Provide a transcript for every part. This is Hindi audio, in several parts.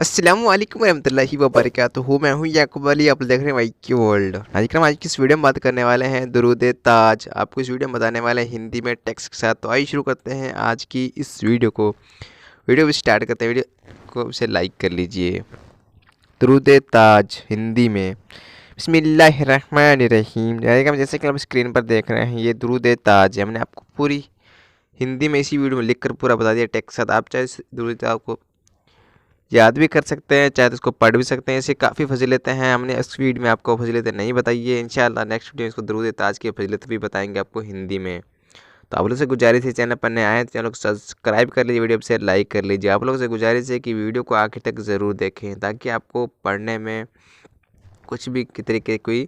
अस्सलामुअलैकुम रहमतुल्लाहि वबरकातुहू। मैं हूँ याकूब अली, आप देख रहे हैं वाई की वर्ल्ड। आज की इस वीडियो में बात करने वाले हैं दुरूद ताज। आपको इस वीडियो में बताने वाले हैं हिंदी में टेक्स्ट के साथ। तो आइए शुरू करते हैं आज की इस वीडियो को। वीडियो भी स्टार्ट करते हैं, वीडियो को उसे लाइक कर लीजिए। दुरूद ताज हिंदी में बिस्मिल्लाहिर्रहमानिर्रहीम। जैसे कि आप स्क्रीन पर देख रहे हैं, ये दुरूद ताज है। हमने आपको पूरी हिंदी में इसी वीडियो में लिख कर पूरा बता दिया टेक्स्ट के साथ। आप चाहे इस दुरूद ताज को याद भी कर सकते हैं, चाहे तो इसको पढ़ भी सकते हैं। इससे काफ़ी फजीलतें हैं। हमने इस वीडियो में आपको फजीलतें नहीं बताई है। इंशाअल्लाह नेक्स्ट वीडियो में इसको दुरूद ताज की फजीलत भी बताएंगे आपको हिंदी में। तो आप लोग से गुजारिश है, चैनल पर नए आए तो चैनल को सब्सक्राइब कर लीजिए, वीडियो से लाइक कर लीजिए। आप लोग से गुजारिश है कि वीडियो को आखिर तक ज़रूर देखें, ताकि आपको पढ़ने में कुछ भी तरीके की कोई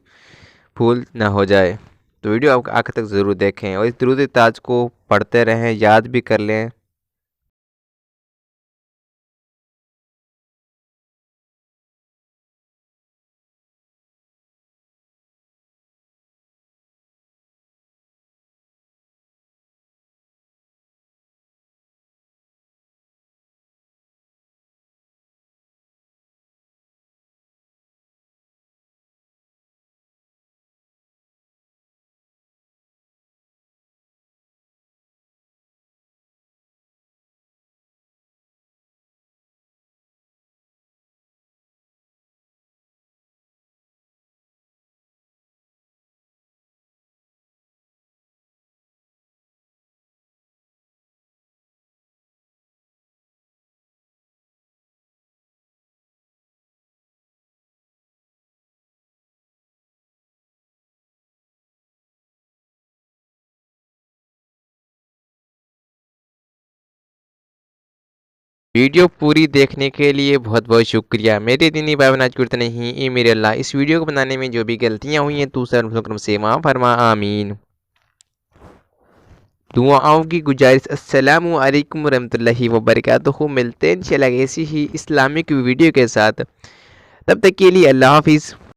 भूल ना हो जाए। तो वीडियो आप आखिर तक ज़रूर देखें और इस दुरूद ताज को पढ़ते रहें, याद भी कर लें। वीडियो पूरी देखने के लिए बहुत बहुत शुक्रिया। मेरे दीनी भाई बहन, आज की इतना ही। मेरे अल्लाह, इस वीडियो को बनाने में जो भी गलतियां हुई हैं, तू सर से माफ़ फरमा, आमीन। दुआओं की गुजारिश। अस्सलामु अलैकुम रहमतुल्लाहि वबरकातुहू। मिलते हैं इंशाल्लाह ऐसी ही इस्लामिक वीडियो के साथ। तब तक के लिए अल्लाह हाफिज़।